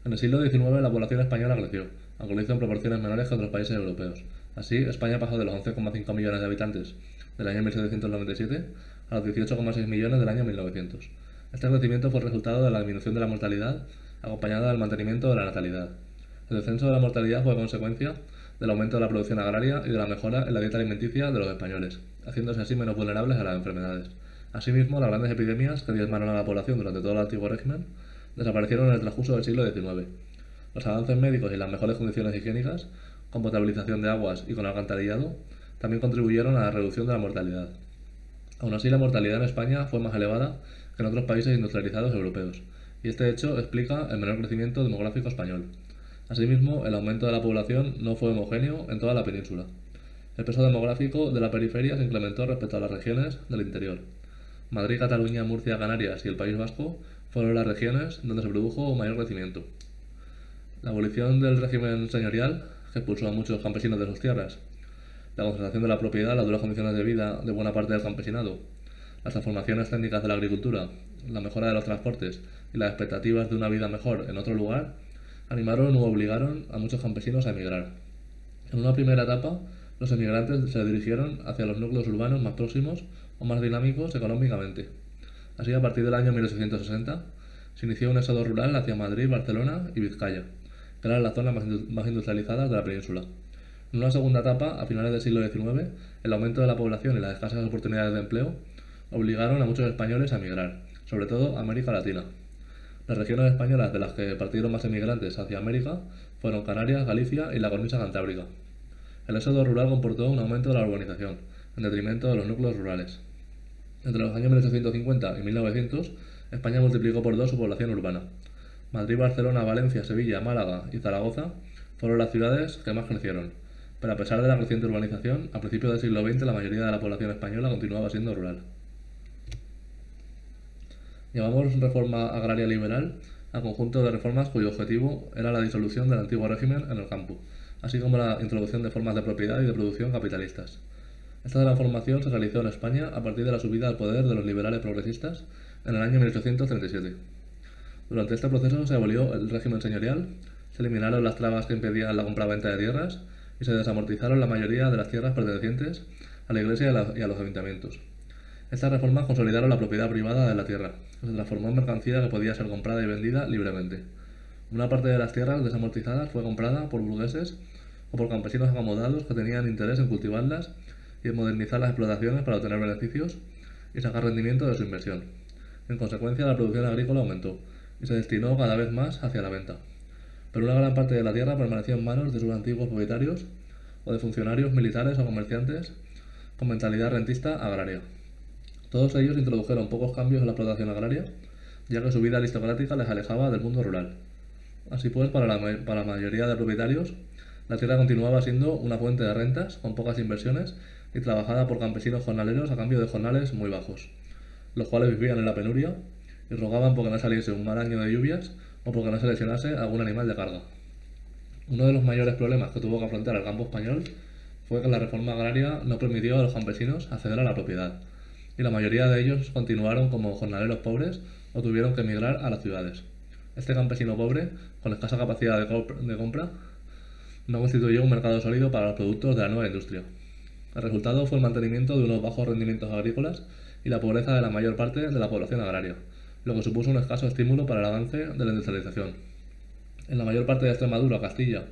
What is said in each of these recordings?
En el siglo XIX la población española creció, aunque lo hizo en proporciones menores que otros países europeos. Así, España pasó de los 11,5 millones de habitantes del año 1797 a los 18,6 millones del año 1900. Este crecimiento fue el resultado de la disminución de la mortalidad, acompañada del mantenimiento de la natalidad. El descenso de la mortalidad fue consecuencia del aumento de la producción agraria y de la mejora en la dieta alimenticia de los españoles, haciéndose así menos vulnerables a las enfermedades. Asimismo, las grandes epidemias que diezmaron a la población durante todo el antiguo régimen desaparecieron en el transcurso del siglo XIX. Los avances médicos y las mejores condiciones higiénicas, con potabilización de aguas y con alcantarillado, también contribuyeron a la reducción de la mortalidad. Aún así, la mortalidad en España fue más elevada que en otros países industrializados europeos, y este hecho explica el menor crecimiento demográfico español. Asimismo, el aumento de la población no fue homogéneo en toda la península. El peso demográfico de la periferia se incrementó respecto a las regiones del interior. Madrid, Cataluña, Murcia, Canarias y el País Vasco fueron las regiones donde se produjo mayor crecimiento. La abolición del régimen señorial, que expulsó a muchos campesinos de sus tierras, la concentración de la propiedad, las duras condiciones de vida de buena parte del campesinado, las transformaciones técnicas de la agricultura, la mejora de los transportes y las expectativas de una vida mejor en otro lugar, animaron u obligaron a muchos campesinos a emigrar. En una primera etapa, los emigrantes se dirigieron hacia los núcleos urbanos más próximos o más dinámicos económicamente. Así, a partir del año 1860, se inició un éxodo rural hacia Madrid, Barcelona y Vizcaya, que eran las zonas más industrializadas de la península. En una segunda etapa, a finales del siglo XIX, el aumento de la población y las escasas oportunidades de empleo obligaron a muchos españoles a emigrar, sobre todo a América Latina. Las regiones españolas de las que partieron más emigrantes hacia América fueron Canarias, Galicia y la cornisa cantábrica. El éxodo rural comportó un aumento de la urbanización, en detrimento de los núcleos rurales. Entre los años 1850 y 1900, España multiplicó por dos su población urbana. Madrid, Barcelona, Valencia, Sevilla, Málaga y Zaragoza fueron las ciudades que más crecieron, pero a pesar de la creciente urbanización, a principios del siglo XX la mayoría de la población española continuaba siendo rural. Llamamos reforma agraria liberal al conjunto de reformas cuyo objetivo era la disolución del antiguo régimen en el campo, así como la introducción de formas de propiedad y de producción capitalistas. Esta transformación se realizó en España a partir de la subida al poder de los liberales progresistas en el año 1837. Durante este proceso se abolió el régimen señorial, se eliminaron las trabas que impedían la compraventa de tierras y se desamortizaron la mayoría de las tierras pertenecientes a la Iglesia y a los ayuntamientos. Estas reformas consolidaron la propiedad privada de la tierra, que se transformó en mercancía que podía ser comprada y vendida libremente. Una parte de las tierras desamortizadas fue comprada por burgueses o por campesinos acomodados que tenían interés en cultivarlas y en modernizar las explotaciones para obtener beneficios y sacar rendimiento de su inversión. En consecuencia, la producción agrícola aumentó y se destinó cada vez más hacia la venta. Pero una gran parte de la tierra permaneció en manos de sus antiguos propietarios o de funcionarios militares o comerciantes con mentalidad rentista agraria. Todos ellos introdujeron pocos cambios en la explotación agraria, ya que su vida aristocrática les alejaba del mundo rural. Así pues, para la mayoría de propietarios, la tierra continuaba siendo una fuente de rentas con pocas inversiones y trabajada por campesinos jornaleros a cambio de jornales muy bajos, los cuales vivían en la penuria y rogaban porque no saliese un mal año de lluvias o porque no se lesionase algún animal de carga. Uno de los mayores problemas que tuvo que afrontar el campo español fue que la reforma agraria no permitió a los campesinos acceder a la propiedad, y la mayoría de ellos continuaron como jornaleros pobres o tuvieron que emigrar a las ciudades. Este campesino pobre, con escasa capacidad de compra, no constituyó un mercado sólido para los productos de la nueva industria. El resultado fue el mantenimiento de unos bajos rendimientos agrícolas y la pobreza de la mayor parte de la población agraria, lo que supuso un escaso estímulo para el avance de la industrialización. En la mayor parte de Extremadura, Castilla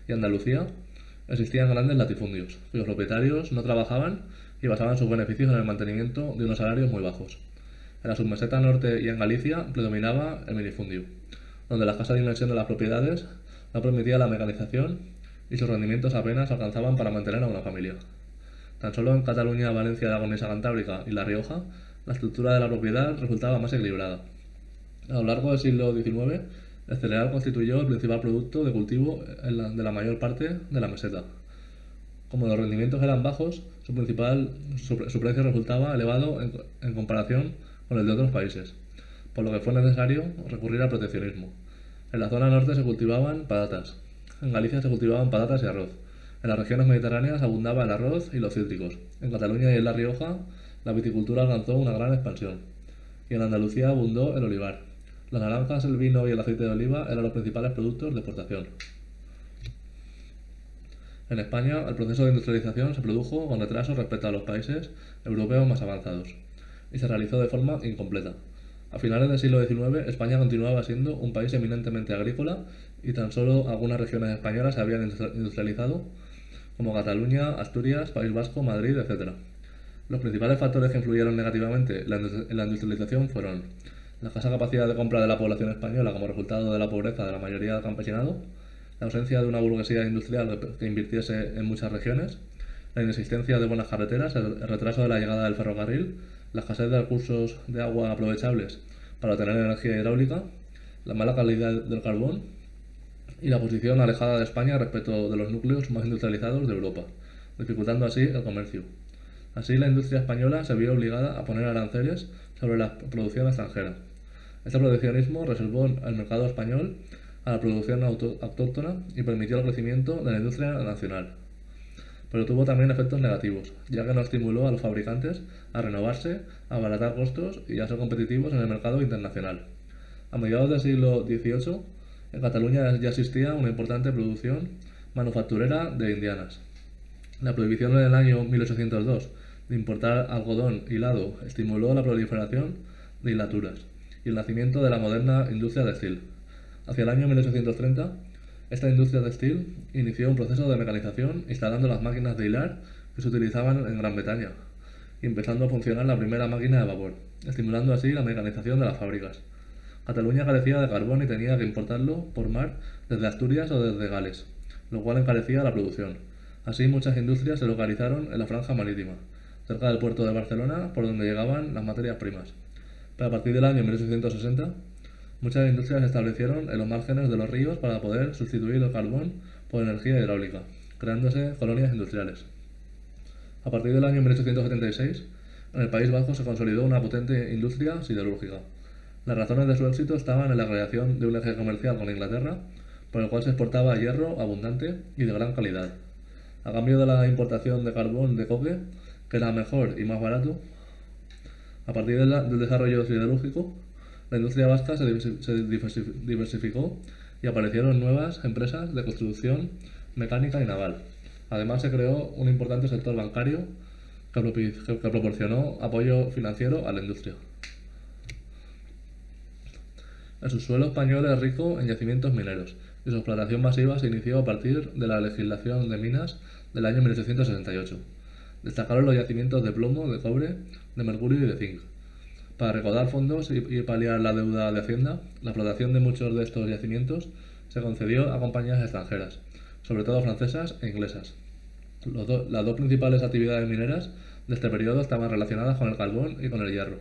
y Andalucía existían grandes latifundios, cuyos propietarios no trabajaban y basaban sus beneficios en el mantenimiento de unos salarios muy bajos. En la submeseta norte y en Galicia predominaba el minifundio, donde la escasa dimensión de las propiedades no permitía la mecanización y sus rendimientos apenas alcanzaban para mantener a una familia. Tan solo en Cataluña, Valencia, la cornisa cantábrica y La Rioja, la estructura de la propiedad resultaba más equilibrada. A lo largo del siglo XIX, el cereal constituyó el principal producto de cultivo de la mayor parte de la meseta. Como los rendimientos eran bajos, su precio resultaba elevado en comparación con el de otros países, por lo que fue necesario recurrir al proteccionismo. En la zona norte se cultivaban patatas, en Galicia se cultivaban patatas y arroz, en las regiones mediterráneas abundaba el arroz y los cítricos, en Cataluña y en La Rioja la viticultura alcanzó una gran expansión, y en Andalucía abundó el olivar. Las naranjas, el vino y el aceite de oliva eran los principales productos de exportación. En España, el proceso de industrialización se produjo con retraso respecto a los países europeos más avanzados y se realizó de forma incompleta. A finales del siglo XIX, España continuaba siendo un país eminentemente agrícola y tan solo algunas regiones españolas se habían industrializado, como Cataluña, Asturias, País Vasco, Madrid, etc. Los principales factores que influyeron negativamente en la industrialización fueron la escasa capacidad de compra de la población española como resultado de la pobreza de la mayoría del campesinado, la ausencia de una burguesía industrial que invirtiese en muchas regiones, la inexistencia de buenas carreteras, el retraso de la llegada del ferrocarril, la escasez de recursos de agua aprovechables para obtener energía hidráulica, la mala calidad del carbón y la posición alejada de España respecto de los núcleos más industrializados de Europa, dificultando así el comercio. Así, la industria española se vio obligada a poner aranceles sobre la producción extranjera. Este proteccionismo reservó el mercado español a la producción autóctona y permitió el crecimiento de la industria nacional. Pero tuvo también efectos negativos, ya que no estimuló a los fabricantes a renovarse, a abaratar costos y a ser competitivos en el mercado internacional. A mediados del siglo XVIII, en Cataluña ya existía una importante producción manufacturera de indianas. La prohibición en el año 1802 de importar algodón hilado estimuló la proliferación de hilaturas y el nacimiento de la moderna industria textil. Hacia el año 1830, esta industria textil inició un proceso de mecanización instalando las máquinas de hilar que se utilizaban en Gran Bretaña y empezando a funcionar la primera máquina de vapor, estimulando así la mecanización de las fábricas. Cataluña carecía de carbón y tenía que importarlo por mar desde Asturias o desde Gales, lo cual encarecía la producción. Así, muchas industrias se localizaron en la franja marítima, cerca del puerto de Barcelona, por donde llegaban las materias primas. Pero a partir del año 1860, muchas industrias se establecieron en los márgenes de los ríos para poder sustituir el carbón por energía hidráulica, creándose colonias industriales. A partir del año 1876, en el País Vasco se consolidó una potente industria siderúrgica. Las razones de su éxito estaban en la creación de un eje comercial con Inglaterra, por el cual se exportaba hierro abundante y de gran calidad. A cambio de la importación de carbón de coque, que era mejor y más barato, a partir del desarrollo siderúrgico, la industria vasca se diversificó y aparecieron nuevas empresas de construcción mecánica y naval. Además, se creó un importante sector bancario que proporcionó apoyo financiero a la industria. El subsuelo español es rico en yacimientos mineros y su explotación masiva se inició a partir de la legislación de minas del año 1868. Destacaron los yacimientos de plomo, de cobre, de mercurio y de zinc. Para recaudar fondos y paliar la deuda de Hacienda, la explotación de muchos de estos yacimientos se concedió a compañías extranjeras, sobre todo francesas e inglesas. Las dos principales actividades mineras de este periodo estaban relacionadas con el carbón y con el hierro,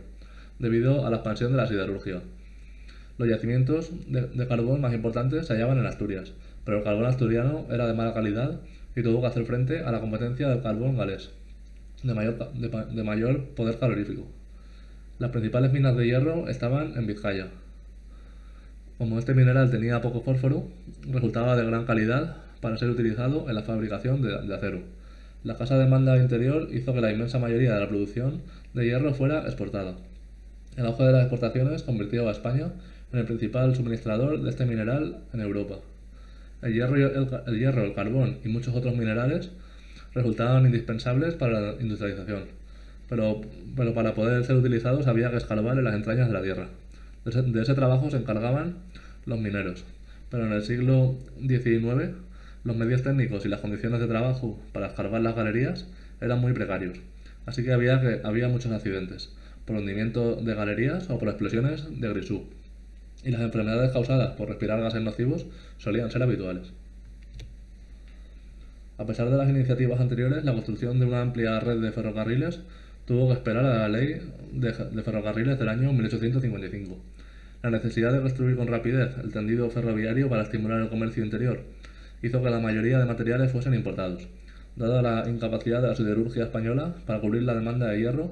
debido a la expansión de la siderurgia. Los yacimientos de carbón más importantes se hallaban en Asturias, pero el carbón asturiano era de mala calidad y tuvo que hacer frente a la competencia del carbón galés, de mayor poder calorífico. Las principales minas de hierro estaban en Vizcaya. Como este mineral tenía poco fósforo, resultaba de gran calidad para ser utilizado en la fabricación de acero. La escasa demanda interior hizo que la inmensa mayoría de la producción de hierro fuera exportada. El auge de las exportaciones convirtió a España en el principal suministrador de este mineral en Europa. El hierro, el carbón y muchos otros minerales resultaban indispensables para la industrialización, pero para poder ser utilizados había que escarbar en las entrañas de la tierra. De ese trabajo se encargaban los mineros, pero en el siglo XIX los medios técnicos y las condiciones de trabajo para escarbar las galerías eran muy precarios, así que había muchos accidentes, por hundimiento de galerías o por explosiones de grisú, y las enfermedades causadas por respirar gases nocivos solían ser habituales. A pesar de las iniciativas anteriores, la construcción de una amplia red de ferrocarriles tuvo que esperar a la ley de ferrocarriles del año 1855. La necesidad de construir con rapidez el tendido ferroviario para estimular el comercio interior hizo que la mayoría de materiales fuesen importados, dada la incapacidad de la siderurgia española para cubrir la demanda de hierro,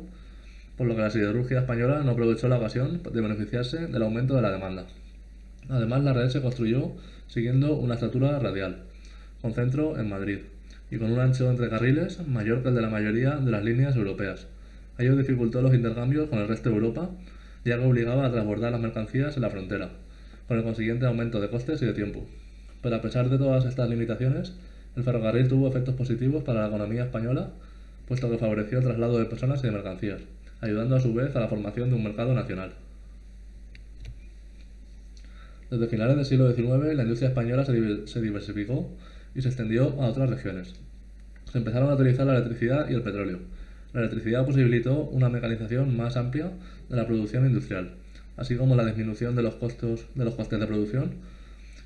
por lo que la siderurgia española no aprovechó la ocasión de beneficiarse del aumento de la demanda. Además, la red se construyó siguiendo una estatura radial, con centro en Madrid, y con un ancho entre carriles mayor que el de la mayoría de las líneas europeas. Ello dificultó los intercambios con el resto de Europa ya que obligaba a transbordar las mercancías en la frontera, con el consiguiente aumento de costes y de tiempo. Pero a pesar de todas estas limitaciones, el ferrocarril tuvo efectos positivos para la economía española, puesto que favoreció el traslado de personas y de mercancías, ayudando a su vez a la formación de un mercado nacional. Desde finales del siglo XIX, la industria española se diversificó y se extendió a otras regiones. Se empezaron a utilizar la electricidad y el petróleo. La electricidad posibilitó una mecanización más amplia de la producción industrial, así como la disminución de los costes de producción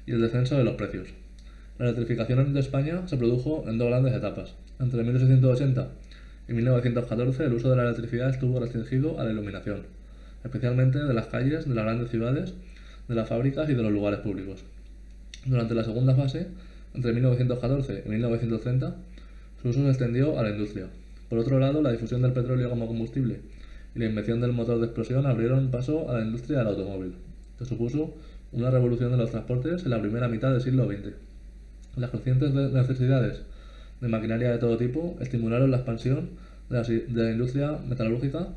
y el descenso de los precios. La electrificación de España se produjo en dos grandes etapas. Entre 1880 y 1914 el uso de la electricidad estuvo restringido a la iluminación, especialmente de las calles de las grandes ciudades, de las fábricas y de los lugares públicos. Durante la segunda fase, entre 1914 y 1930, su uso se extendió a la industria. Por otro lado, la difusión del petróleo como combustible y la invención del motor de explosión abrieron paso a la industria del automóvil, que supuso una revolución de los transportes en la primera mitad del siglo XX. Las crecientes necesidades de maquinaria de todo tipo estimularon la expansión de la industria metalúrgica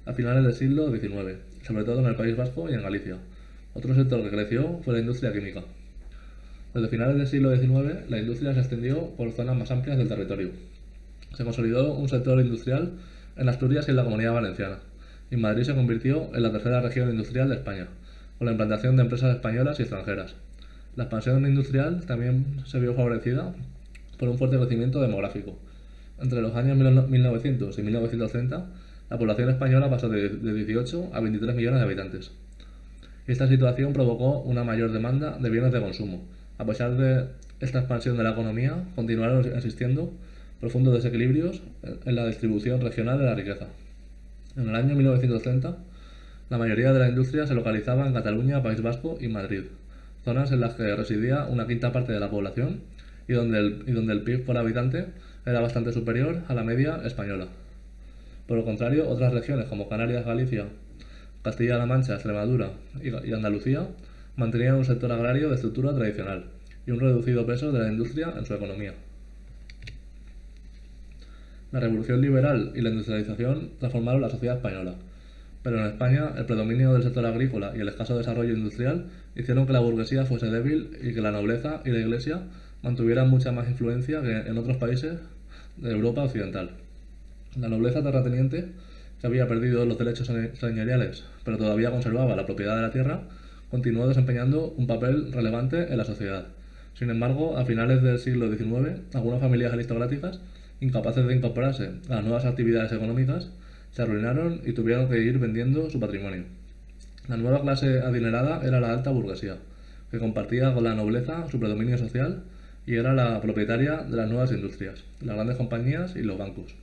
a finales del siglo XIX, sobre todo en el País Vasco y en Galicia. Otro sector que creció fue la industria química. Desde finales del siglo XIX, la industria se extendió por zonas más amplias del territorio. Se consolidó un sector industrial en Asturias y en la Comunidad Valenciana, y Madrid se convirtió en la tercera región industrial de España, con la implantación de empresas españolas y extranjeras. La expansión industrial también se vio favorecida por un fuerte crecimiento demográfico. Entre los años 1900 y 1930, la población española pasó de 18 a 23 millones de habitantes. Esta situación provocó una mayor demanda de bienes de consumo. A pesar de esta expansión de la economía, continuaron existiendo profundos desequilibrios en la distribución regional de la riqueza. En el año 1930, la mayoría de la industria se localizaba en Cataluña, País Vasco y Madrid, zonas en las que residía una quinta parte de la población y donde el PIB por habitante era bastante superior a la media española. Por el contrario, otras regiones como Canarias, Galicia, Castilla-La Mancha, Extremadura y Andalucía mantenían un sector agrario de estructura tradicional y un reducido peso de la industria en su economía. La revolución liberal y la industrialización transformaron la sociedad española, pero en España el predominio del sector agrícola y el escaso desarrollo industrial hicieron que la burguesía fuese débil y que la nobleza y la iglesia mantuvieran mucha más influencia que en otros países de Europa occidental. La nobleza terrateniente, que había perdido los derechos señoriales pero todavía conservaba la propiedad de la tierra, continuó desempeñando un papel relevante en la sociedad. Sin embargo, a finales del siglo XIX, algunas familias aristocráticas, incapaces de incorporarse a las nuevas actividades económicas, se arruinaron y tuvieron que ir vendiendo su patrimonio. La nueva clase adinerada era la alta burguesía, que compartía con la nobleza su predominio social y era la propietaria de las nuevas industrias, las grandes compañías y los bancos.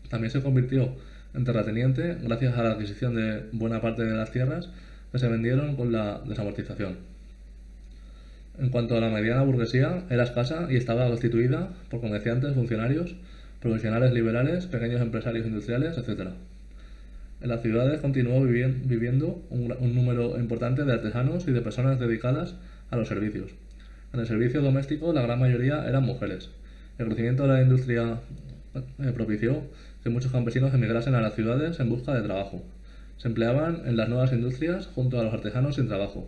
También se convirtió en terrateniente gracias a la adquisición de buena parte de las tierras que se vendieron con la desamortización. En cuanto a la mediana burguesía, era escasa y estaba constituida por comerciantes, funcionarios, profesionales liberales, pequeños empresarios industriales, etc. En las ciudades continuó viviendo un número importante de artesanos y de personas dedicadas a los servicios. En el servicio doméstico la gran mayoría eran mujeres. El crecimiento de la industria propició que muchos campesinos emigrasen a las ciudades en busca de trabajo. Se empleaban en las nuevas industrias junto a los artesanos sin trabajo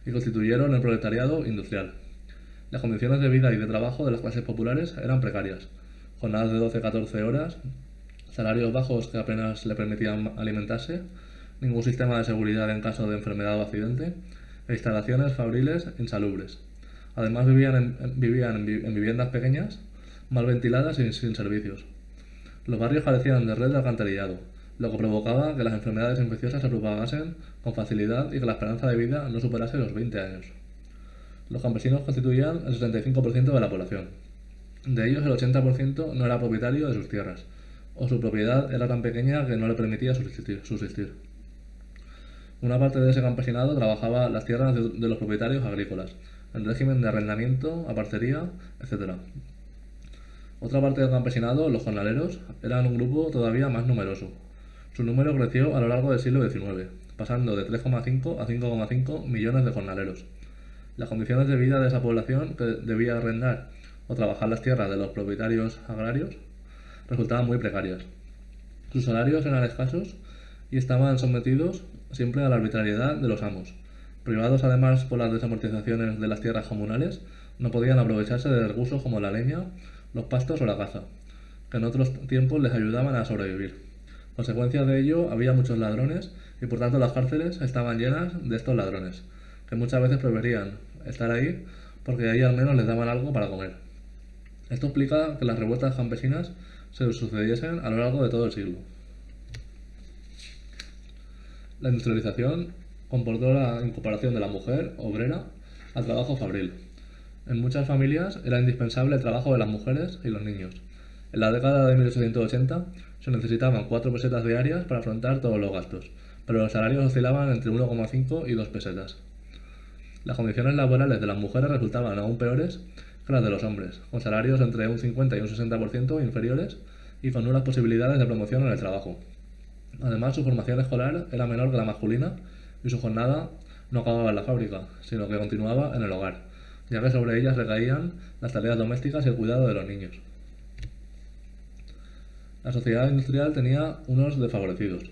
y constituyeron el proletariado industrial. Las condiciones de vida y de trabajo de las clases populares eran precarias. Jornadas de 12-14 horas, salarios bajos que apenas le permitían alimentarse, ningún sistema de seguridad en caso de enfermedad o accidente, e instalaciones fabriles insalubres. Además vivían en viviendas pequeñas, mal ventiladas y sin servicios. Los barrios carecían de red de alcantarillado, lo que provocaba que las enfermedades infecciosas se propagasen con facilidad y que la esperanza de vida no superase los 20 años. Los campesinos constituían el 65% de la población. De ellos el 80% no era propietario de sus tierras, o su propiedad era tan pequeña que no le permitía subsistir. Una parte de ese campesinado trabajaba las tierras de los propietarios agrícolas, en régimen de arrendamiento, aparcería, etc. Otra parte del campesinado, los jornaleros, eran un grupo todavía más numeroso. Su número creció a lo largo del siglo XIX, pasando de 3,5 a 5,5 millones de jornaleros. Las condiciones de vida de esa población, que debía arrendar o trabajar las tierras de los propietarios agrarios, resultaban muy precarias. Sus salarios eran escasos y estaban sometidos siempre a la arbitrariedad de los amos. Privados además por las desamortizaciones de las tierras comunales, no podían aprovecharse de recursos como la leña, los pastos o la caza, que en otros tiempos les ayudaban a sobrevivir. Consecuencia de ello, había muchos ladrones y por tanto las cárceles estaban llenas de estos ladrones, que muchas veces preferían estar ahí porque ahí al menos les daban algo para comer. Esto explica que las revueltas campesinas se sucediesen a lo largo de todo el siglo. La industrialización comportó la incorporación de la mujer obrera al trabajo fabril. En muchas familias era indispensable el trabajo de las mujeres y los niños. En la década de 1880 se necesitaban 4 pesetas diarias para afrontar todos los gastos, pero los salarios oscilaban entre 1,5 y 2 pesetas. Las condiciones laborales de las mujeres resultaban aún peores que las de los hombres, con salarios entre un 50 y un 60% inferiores y con nulas posibilidades de promoción en el trabajo. Además, su formación escolar era menor que la masculina y su jornada no acababa en la fábrica, sino que continuaba en el hogar, ya que sobre ellas recaían las tareas domésticas y el cuidado de los niños. La sociedad industrial tenía unos desfavorecidos,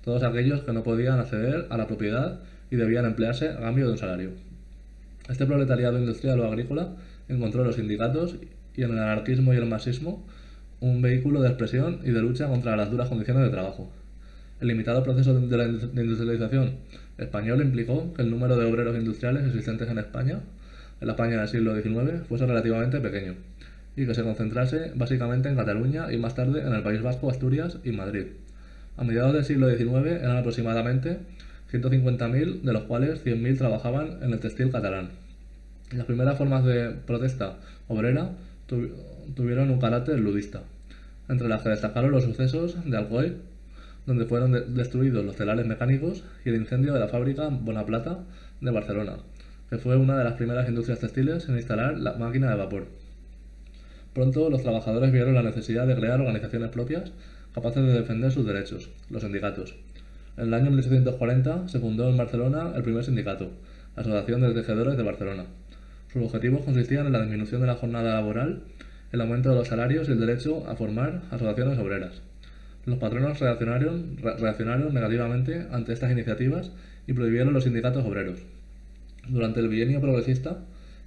todos aquellos que no podían acceder a la propiedad y debían emplearse a cambio de un salario. Este proletariado industrial o agrícola encontró en los sindicatos y en el anarquismo y el marxismo un vehículo de expresión y de lucha contra las duras condiciones de trabajo. El limitado proceso de la industrialización español implicó que el número de obreros industriales existentes en la España del siglo XIX, fuese relativamente pequeño y que se concentrase básicamente en Cataluña y más tarde en el País Vasco, Asturias y Madrid. A mediados del siglo XIX eran aproximadamente 150.000, de los cuales 100.000 trabajaban en el textil catalán. Las primeras formas de protesta obrera tuvieron un carácter ludista, entre las que destacaron los sucesos de Alcoy, donde fueron destruidos los telares mecánicos, y el incendio de la fábrica Bonaplata de Barcelona, que fue una de las primeras industrias textiles en instalar la máquina de vapor. Pronto los trabajadores vieron la necesidad de crear organizaciones propias capaces de defender sus derechos, los sindicatos. En el año 1840 se fundó en Barcelona el primer sindicato, la Asociación de Tejedores de Barcelona. Sus objetivos consistían en la disminución de la jornada laboral, el aumento de los salarios y el derecho a formar asociaciones obreras. Los patronos reaccionaron negativamente ante estas iniciativas y prohibieron los sindicatos obreros. Durante el bienio progresista,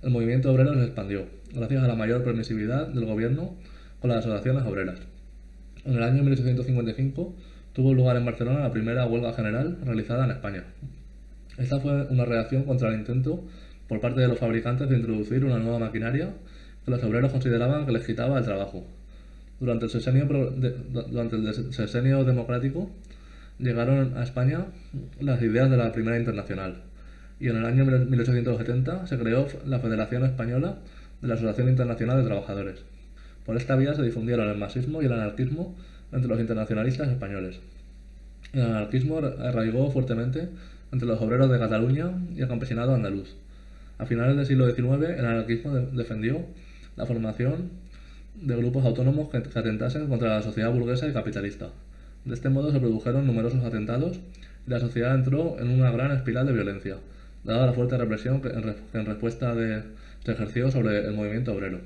el movimiento obrero se expandió, gracias a la mayor permisividad del gobierno con las asociaciones obreras. En el año 1855 tuvo lugar en Barcelona la primera huelga general realizada en España. Esta fue una reacción contra el intento por parte de los fabricantes de introducir una nueva maquinaria que los obreros consideraban que les quitaba el trabajo. Durante el sexenio democrático llegaron a España las ideas de la Primera Internacional y en el año 1870 se creó la Federación Española de la Asociación Internacional de Trabajadores. Por esta vía se difundieron el marxismo y el anarquismo entre los internacionalistas españoles. El anarquismo arraigó fuertemente entre los obreros de Cataluña y el campesinado andaluz. A finales del siglo XIX, el anarquismo defendió la formación de grupos autónomos que atentasen contra la sociedad burguesa y capitalista. De este modo se produjeron numerosos atentados y la sociedad entró en una gran espiral de violencia, dada la fuerte represión que en respuesta se ejerció sobre el movimiento obrero.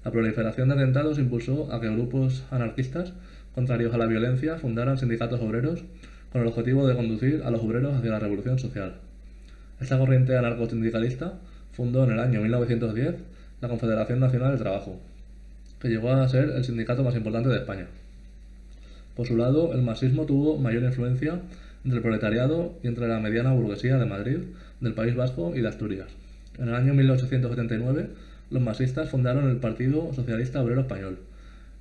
La proliferación de atentados impulsó a que grupos anarquistas contrarios a la violencia fundaran sindicatos obreros con el objetivo de conducir a los obreros hacia la revolución social. Esta corriente anarcosindicalista fundó en el año 1910 la Confederación Nacional del Trabajo, que llegó a ser el sindicato más importante de España. Por su lado, el marxismo tuvo mayor influencia entre el proletariado y entre la mediana burguesía de Madrid, del País Vasco y de Asturias. En el año 1879, los marxistas fundaron el Partido Socialista Obrero Español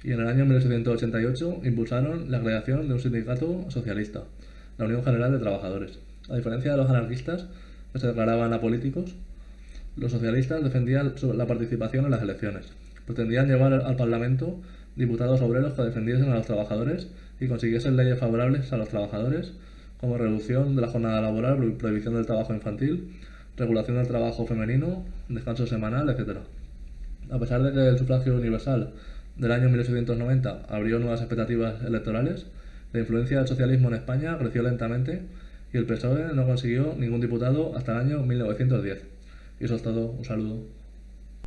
y en el año 1888 impulsaron la creación de un sindicato socialista, la Unión General de Trabajadores. A diferencia de los anarquistas, que se declaraban apolíticos, los socialistas defendían la participación en las elecciones. Pretendían llevar al Parlamento diputados obreros que defendiesen a los trabajadores y consiguiesen leyes favorables a los trabajadores, como reducción de la jornada laboral, prohibición del trabajo infantil, regulación del trabajo femenino, descanso semanal, etc. A pesar de que el sufragio universal del año 1890 abrió nuevas expectativas electorales, la influencia del socialismo en España creció lentamente y el PSOE no consiguió ningún diputado hasta el año 1910. Y eso es todo. Un saludo.